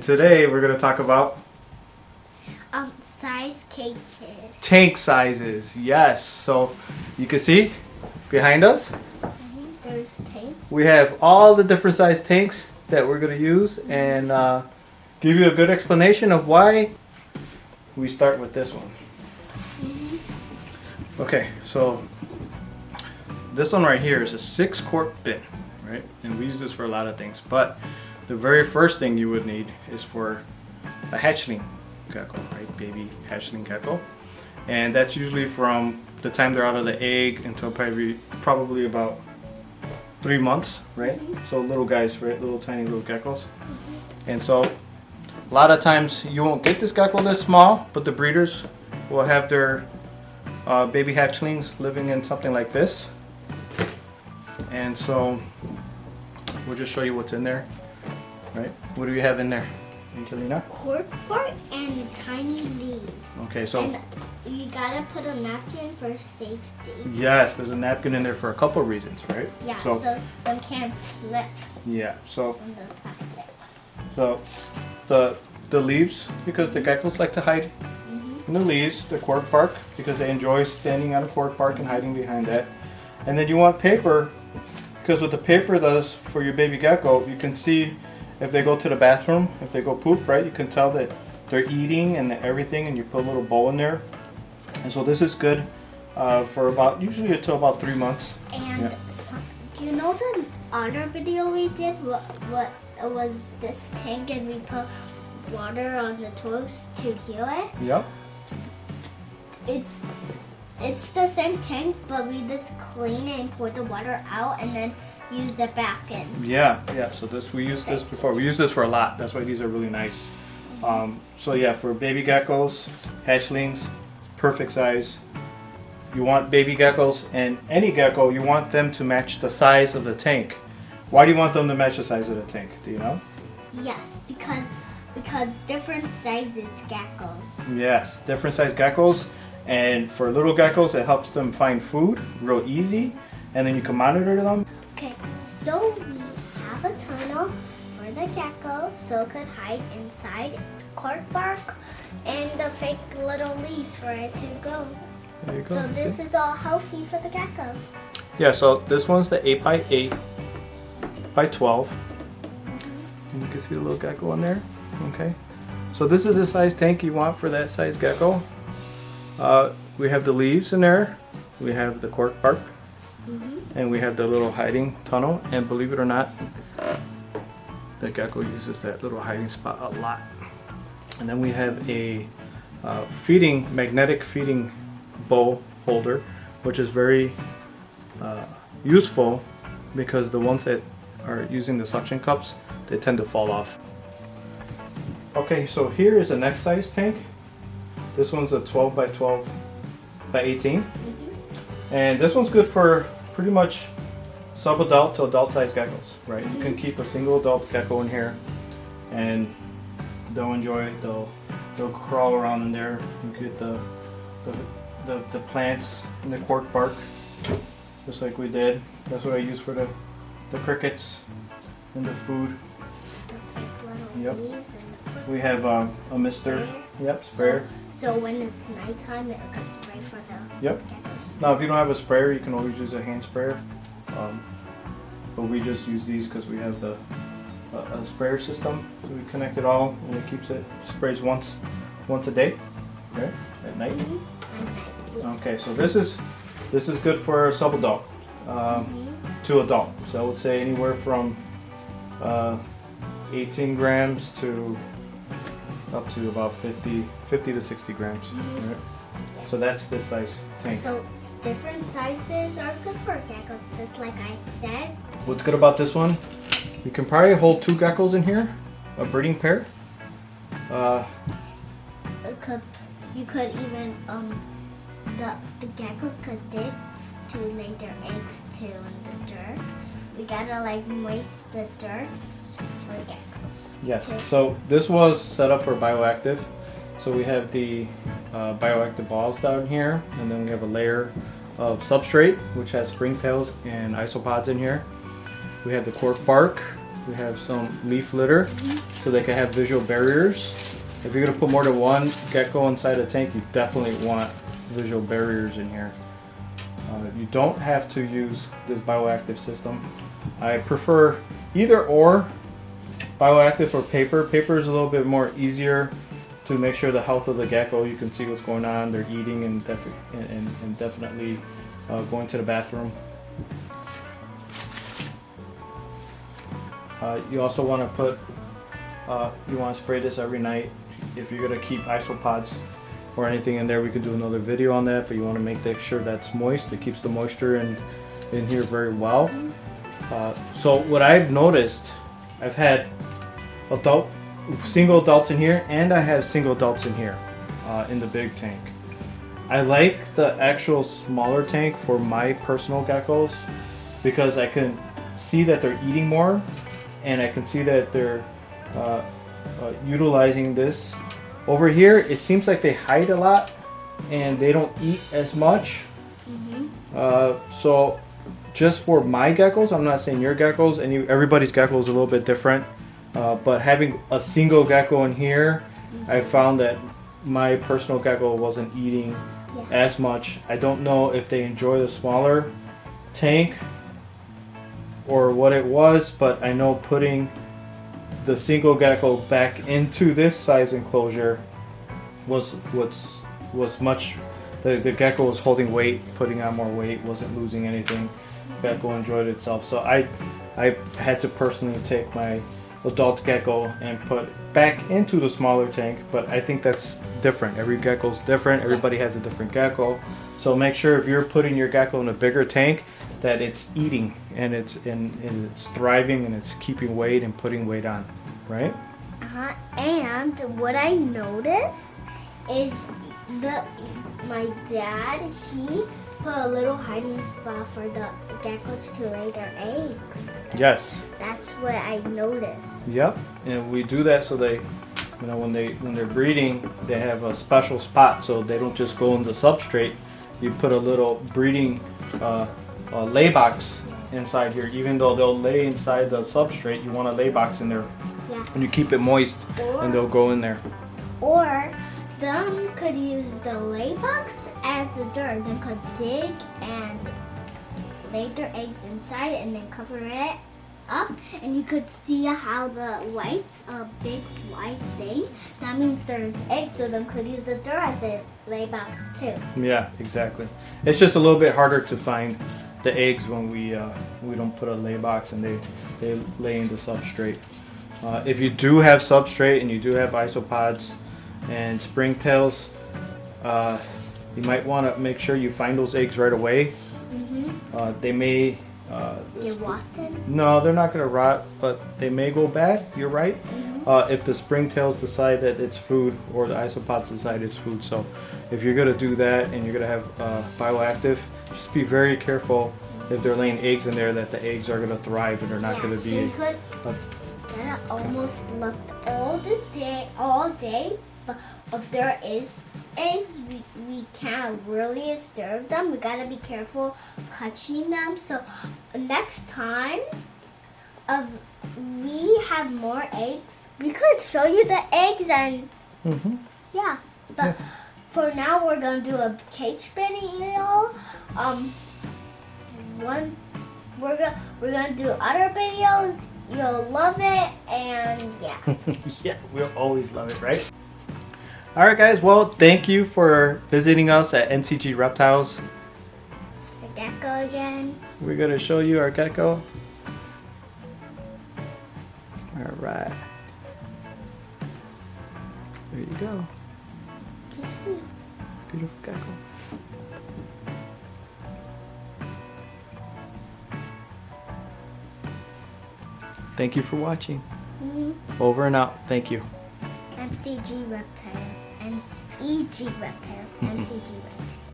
And today we're going to talk about size cages. tank sizes. Yes. So you can see behind us There's tanks. we have all the different size tanks that we're going to use and give you a good explanation of why we start with this one. Okay, so this one right here is a 6-quart bin, right? And we use this for a lot of things, but the very first thing you would need is for a hatchling gecko, right? Baby hatchling gecko. And that's usually from the time they're out of the egg until probably about 3 months, right? So little guys, right? Little tiny little geckos. And so a lot of times you won't get this gecko this small, but the breeders will have their baby hatchlings living in something like this. And so we'll just show you what's in there, right? What do you have in there, Angelina? Cork bark and tiny leaves. Okay, so And you gotta put a napkin for safety. yes, there's a napkin in there for a couple reasons, right? Yeah, so them can't slip Yeah, so on the plastic. the leaves, because the geckos like to hide in the leaves, the cork bark, because they enjoy standing on a cork bark and hiding behind that. And then you want paper, because what the paper does for your baby gecko, you can see if they go to the bathroom, if they go poop, right? You can tell that they're eating and everything, and you put a little bowl in there. And so this is good for usually until about 3 months. And do you know the other video we did? What was this tank and we put water on the toes to heal it? Yep. It's the same tank, but we just clean it and pour the water out and then use it back in. Yeah. So we used this before. We use this for a lot. That's why these are really nice. So yeah, for baby geckos, hatchlings, perfect size. You want baby geckos and any gecko, you want them to match the size of the tank. Why do you want them to match the size of the tank? Do you know? Yes, because different sizes geckos. Yes, different size geckos. And for little geckos, it helps them find food real easy. And then you can monitor them. Okay, so we have a tunnel for the gecko so it could hide inside cork bark and the fake little leaves for it to go. There you go. So this is all healthy for the geckos. Yeah, so this one's the 8x8 by 12. And you can see the little gecko in there. Okay. So this is the size tank you want for that size gecko. We have the leaves in there. We have the cork bark. And we have the little hiding tunnel. And believe it or not, the gecko uses that little hiding spot a lot. And then we have a magnetic feeding bowl holder, which is very useful because the ones that are using the suction cups, they tend to fall off. Okay, so here is the next size tank. This one's a 12 by 12 by 18. And this one's good for pretty much sub-adult to adult size geckos, right? You can keep a single adult gecko in here and they'll enjoy it. They'll crawl around in there. You get the plants and the cork bark, just like we did. That's what I use for the crickets and the food. Yep. We have a mister. Yep, sprayer. So when it's nighttime, it could spray for the geckos. Now, if you don't have a sprayer, you can always use a hand sprayer. But we just use these because we have a sprayer system. So we connect it all, and it sprays once a day, right? At night. At night, yes. Okay, so this is good for sub-adult to adult. So I would say anywhere from 18 grams to up to about 50 to 60 grams. Right? Yes. So that's this size tank. So different sizes are good for geckos, just like I said. What's good about this one? You can probably hold 2 geckos in here, a breeding pair. You could even the geckos could dig to lay their eggs too in the dirt. We gotta moist the dirt for geckos. Yes. So this was set up for bioactive. So we have the bioactive balls down here, and then we have a layer of substrate which has springtails and isopods in here. We have the cork bark, We have some leaf litter so they can have visual barriers. If you're gonna put more than one gecko inside a tank, you definitely want visual barriers in here. You don't have to use this bioactive system. I prefer either or, bioactive or paper. Paper is a little bit more easier to make sure the health of the gecko. You can see what's going on. They're eating and definitely going to the bathroom. You also want to put, you want to spray this every night. If you're going to keep isopods or anything in there, we could do another video on that, but you want to make sure that's moist. It keeps the moisture in here very well. So what I've noticed, I've had single adults in here, and I have single adults in here in the big tank. I like the actual smaller tank for my personal geckos because I can see that they're eating more, and I can see that they're utilizing this. Over here, it seems like they hide a lot and they don't eat as much. So just for my geckos, I'm not saying your geckos, and everybody's gecko is a little bit different. But having a single gecko in here, I found that my personal gecko wasn't eating as much. I don't know if they enjoy the smaller tank or what it was, but I know putting the single gecko back into this size enclosure was much. The gecko was holding weight, putting on more weight, wasn't losing anything. Gecko enjoyed itself. So I had to personally take my adult gecko and put back into the smaller tank, but I think that's different. Every gecko's different. Everybody has a different gecko. So make sure if you're putting your gecko in a bigger tank that it's eating and it's thriving and it's keeping weight and putting weight on, right? And what I noticed is my dad, he put a little hiding spot for the geckos to lay their eggs. Yes. That's what I noticed. Yep. And we do that so they, when they're breeding, they have a special spot so they don't just go in the substrate. You put a little breeding lay box inside here. Even though they'll lay inside the substrate, you want a lay box in there. Yeah. And you keep it moist, and they'll go in there. Or them could use the lay box as the dirt. They could dig and lay their eggs inside and then cover it up. And you could see how the white's a big white thing. That means there's eggs, so them could use the dirt as the lay box too. Yeah, exactly. It's just a little bit harder to find the eggs when we don't put a lay box and they lay in the substrate. If you do have substrate and you do have isopods and springtails, you might want to make sure you find those eggs right away. They may Get rotten? No, they're not going to rot, but they may go bad. You're right. If the springtails decide that it's food or the isopods decide it's food. So if you're going to do that and you're going to have bioactive, just be very careful if they're laying eggs in there that the eggs are going to thrive and they're not going to be. That almost left all day, but if there is eggs, we can't really disturb them. We gotta be careful catching them. So next time, if we have more eggs, we could show you the eggs and yeah. But for now, we're gonna do a cage video. We're gonna do other videos. You'll love it, and yeah. Yeah, we'll always love it, right? All right, guys. Well, thank you for visiting us at NCG Reptiles. The gecko again. We're gonna show you our gecko. All right. There you go. Just see. Beautiful gecko. Thank you for watching. Over and out. Thank you. NCG Reptiles. NCG Reptiles. NCG Reptiles.